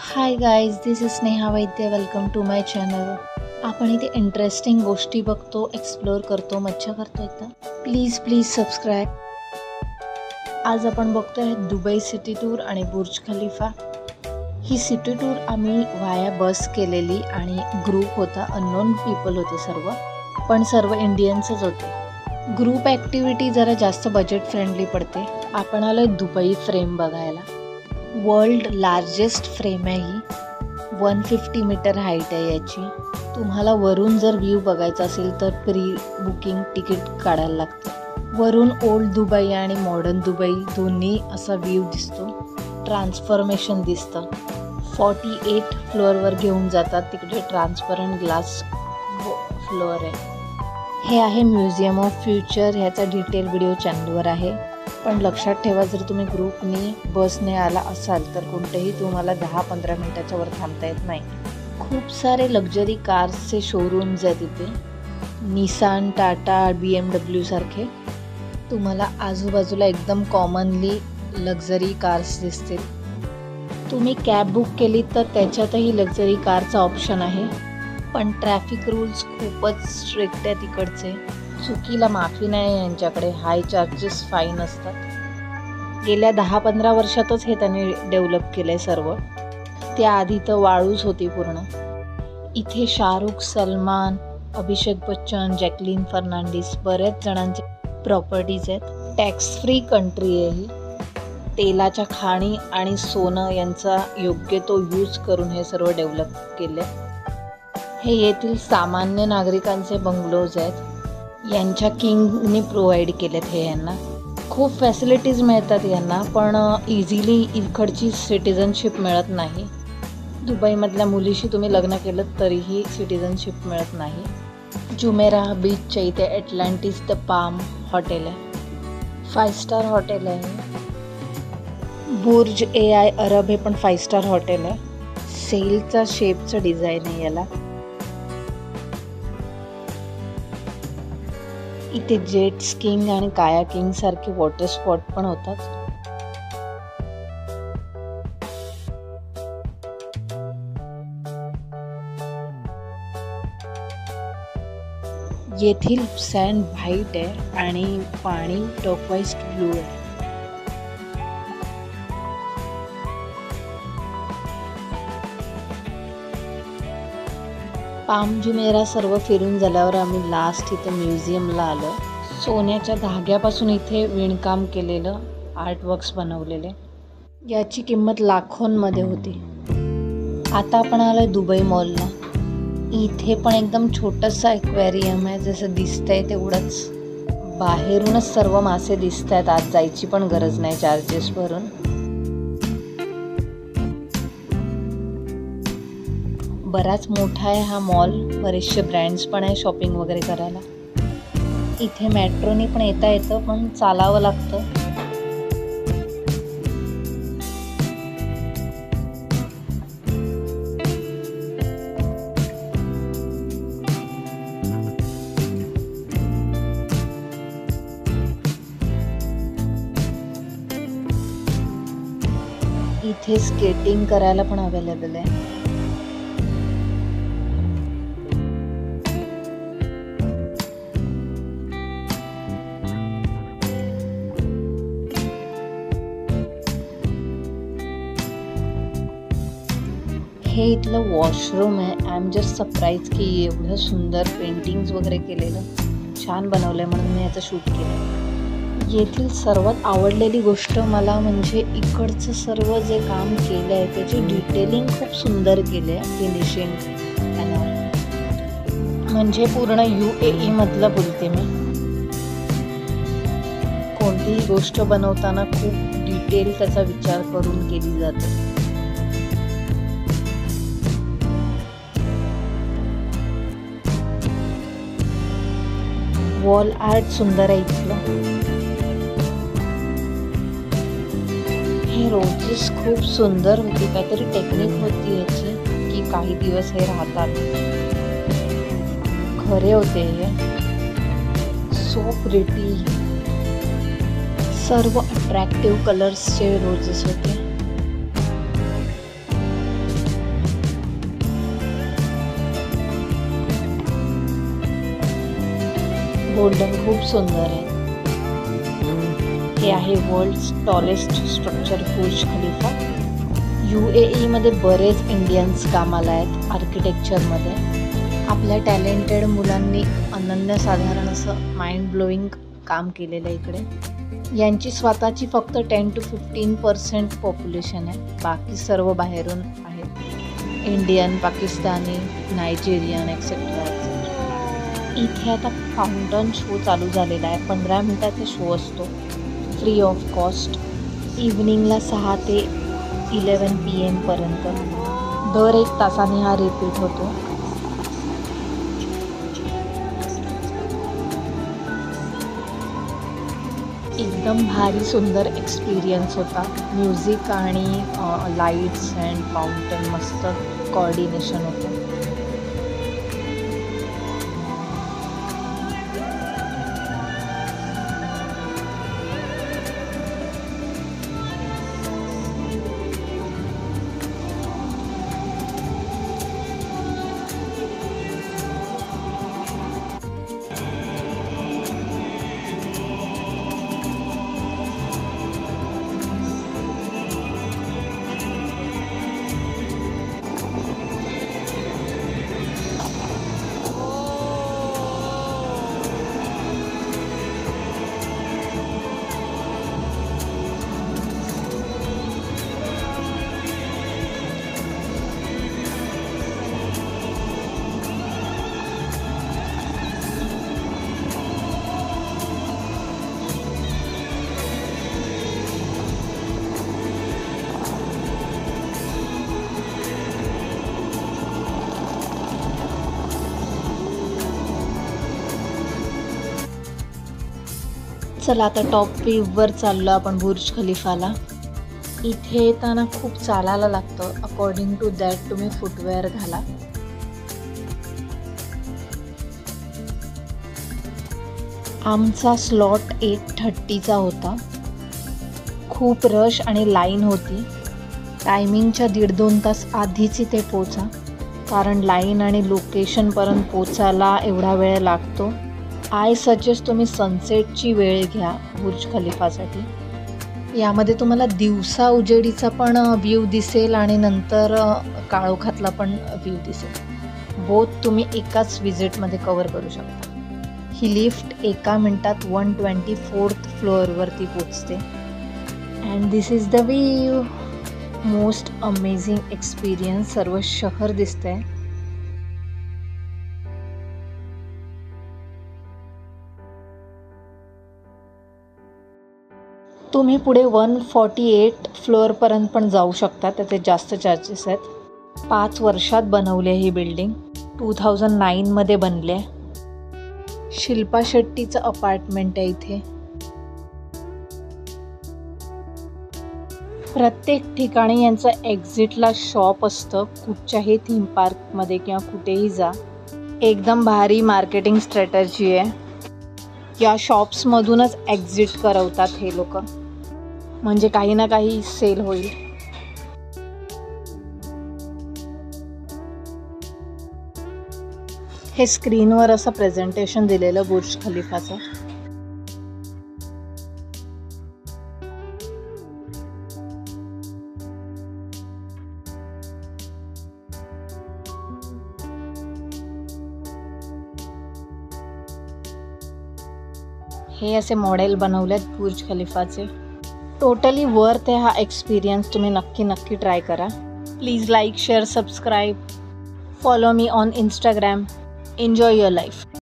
High guys, this is Sneha Vaidya. Welcome to my channel. आपण इथे interesting गोष्टी बघतो, एक्सप्लोअर करतो, मज्जा करतो. एकदा प्लीज सबस्क्राईब. आज आपण बघतोय दुबई सिटी टूर आणि बुर्ज खलिफा. ही सिटी टूर आम्ही वाया बस केलेली आणि ग्रुप होता, अननोन पीपल होते सर्व, पण सर्व इंडियन्सच होते. ग्रुप ॲक्टिव्हिटी जरा जास्त बजेट फ्रेंडली पडते. आपण आलो दुबई फ्रेम बघायला. वर्ल्ड लार्जेस्ट फ्रेम आहे ही. 150 मीटर हाईट आहे याची. तुम्हाला वरून जर व्ह्यू बघायचा असेल तर प्री बुकिंग तिकीट काढायला लागतं. वरून ओल्ड दुबई आणि मॉडर्न दुबई दोन्ही असा व्ह्यू दिसतो. ट्रान्सफॉर्मेशन दिसतं. 48 फ्लोअरवर घेऊन जातात. तिकडे ट्रान्सपरंट ग्लास फ्लोअर आहे. हे आहे म्युझियम ऑफ फ्युचर. ह्याचा डिटेल व्हिडिओ चॅनलवर आहे. पण लक्षात ठेवा, जर तुम्ही ग्रुपनी बसने आला असाल तर कोणतेही तुम्हाला 10-15 मिनटाच्या वर थांबता येत नाही. खूप सारे लक्झरी कार्सचे शोरूम्स आहेत इथे. निसान, टाटा, BMW सारखे. तुम्हाला आजूबाजूला एकदम कॉमनली लक्झरी कार्स दिसतील. तुम्ही कॅब बुक केली तर त्याच्यातही लक्झरी कारचा ऑप्शन आहे. पण ट्रॅफिक रूल्स खूपच स्ट्रिक्ट आहे तिकडचे. चुकीला माफी नाही यांच्याकडे. हाय चार्जेस, फाईन असतात. गेल्या 10-15 वर्षातच हे त्यांनी डेव्हलप केलं आहे सर्व. त्याआधी तर वाळूच होती पूर्ण. इथे शाहरुख, सलमान, अभिषेक बच्चन, जॅकलीन फर्नांडिस, बऱ्याच जणांचे प्रॉपर्टीज आहेत. टॅक्स फ्री कंट्री आहे ही. तेलाच्या खाणी आणि सोनं यांचा योग्य तो यूज करून हे सर्व डेव्हलप केले. हे येथील सामान्य नागरिकांचे बंगलोज आहेत. यांच्या किंगनी प्रोव्हाइड केलेत हे यांना. खूप फॅसिलिटीज मिळतात यांना, पण इझिली इकडची सिटिझनशिप मिळत नाही. दुबईमधल्या मुलीशी तुम्ही लग्न केलं तरीही सिटिझनशिप मिळत नाही. जुमेराह बीचच्या इथे ॲटलांटिस द पाम हॉटेल आहे. 5 स्टार हॉटेल आहे. बुर्ज AI अरब हे पण 5 स्टार हॉटेल आहे. सेलचा शेपचं डिझाईन आहे याला. इथे जेट स्कीइंग आणि कायाकिंग सारखे वॉटर स्पॉट पण होतात. येथील सँड व्हाईट आहे आणि पाणी टर्क्वाइज ब्लू आहे. पाम जुमेरा सर्व फिरून झाल्यावर आम्ही लास्ट इथे म्युझियमला आलो. सोन्याच्या धाग्यापासून इथे विणकाम केलेलं आर्टवर्क्स बनवलेले. याची किंमत लाखोंमध्ये होती. आता आपण आलो दुबई मॉलला. इथे पण एकदम छोटंसं ॲक्वेरियम आहे. जसं दिसतंय तेवढंच. बाहेरूनच सर्व मासे दिसत आहेत. आत जायची पण गरज नाही चार्जेस भरून. बराच मोठा आहे हा मॉल. बरेचसे ब्रँड्स पण आहे शॉपिंग वगैरे करायला. इथे मेट्रोनी पण येता येतं, पण चालावं लागतं. इथे स्केटिंग करायला पण अवेलेबल आहे. हे इथलं वॉशरूम आहे. आय एम जस्ट सरप्राईज की एवढं सुंदर पेंटिंग्स वगैरे केलेलं, छान बनवलं आहे, म्हणून मी याचं शूट केलं. येथील सर्वात आवडलेली गोष्ट मला म्हणजे इकडचं सर्व जे काम केलं आहे त्याची डिटेलिंग खूप सुंदर केली आहे. फिनिशिंग म्हणजे पूर्ण UAE मधलं बोलते मी. कोणतीही गोष्ट बनवताना खूप डिटेल त्याचा विचार करून केली जाते. वॉल आर्ट सुंदर आहे इथलं. हे रोजेस खूप सुंदर होती. काहीतरी टेक्निक होती याची की काही दिवस हे राहतात. खरे होते हे. So pretty. सर्व अट्रॅक्टिव्ह कलर्सचे रोजेस होते. गोल्डन खूप सुंदर आहे. हे आहे वर्ल्ड्स टॉलेस्ट स्ट्रक्चर बुर्ज खलिफा. UAE मध्ये बरेच इंडियन्स कामाला आहेत आर्किटेक्चरमध्ये. आपल्या टॅलेंटेड मुलांनी अनन्यसाधारण असं माइंड ब्लोईंग काम केलेलं आहे इकडे. यांची स्वतःची फक्त 10 to 15% पॉप्युलेशन आहे. बाकी सर्व बाहेरून आहेत, इंडियन, पाकिस्तानी, नायजेरियन एक्सेट्रा. इथे आता फाउंटन शो चालू झालेला आहे. 15 मिनिटाचा शो असतो, फ्री ऑफ कॉस्ट. इव्हनिंगला 6 ते 11 PM पर्यंत. दर 1 तासाने हा रिपीट होतो. एकदम भारी सुंदर एक्सपिरियन्स होता. म्युझिक आणि लाईट्स अँड फाउंटन मस्त कोऑर्डिनेशन होतं. चला आता टॉप व्ह्यूवर चाललो आपण बुर्ज खलिफाला. इथे येताना खूप चालायला लागतं. अकॉर्डिंग टू दॅट तुम्ही फुटवेअर घाला. आमचा स्लॉट 8:30चा होता. खूप रश आणि लाईन होती. टायमिंगच्या 1.5-2 तास आधीच इथे पोचा, कारण लाईन आणि लोकेशनपर्यंत पोचायला एवढा वेळ लागतो. आय सजेस्ट तुम्ही सनसेटची वेळ घ्या बुर्ज खलिफासाठी. यामध्ये तुम्हाला दिवसा उजेडीचा पण व्ह्यू दिसेल आणि नंतर काळोखातला पण व्ह्यू दिसेल. बोथ तुम्ही एकाच विजिटमध्ये कवर करू शकता. ही लिफ्ट 1 मिनिटात 124th फ्लोअरवरती पोचते. And this is the view. Most amazing experience. सर्व शहर दिसतंय. तुम्ही पुढे 148 फ्लोअरपर्यंत पण जाऊ शकता. त्याचे जास्त चार्जेस आहेत. 5 वर्षात बनवली आहे ही बिल्डिंग. 2009मध्ये बनली आहे. शिल्पा शेट्टीचं अपार्टमेंट आहे इथे. प्रत्येक ठिकाणी यांचं एक्झिटला शॉप असतं. कुठच्याही थीम पार्कमध्ये किंवा कुठेही जा. एकदम भारी मार्केटिंग स्ट्रॅटर्जी आहे. या शॉप्समधूनच एक्झिट करवतात हे लोक, म्हणजे काही ना काही सेल होईल. हे स्क्रीनवर असं प्रेझेंटेशन दिलेलं बुर्ज खलिफाचं. हे असे मॉडेल बनवलेत बुर्ज खलिफाचे. टोटली वर्थ आहे हा एक्सपिरियन्स. तुम्ही नक्की ट्राय करा. Please like, share, subscribe. Follow me on Instagram. Enjoy your life.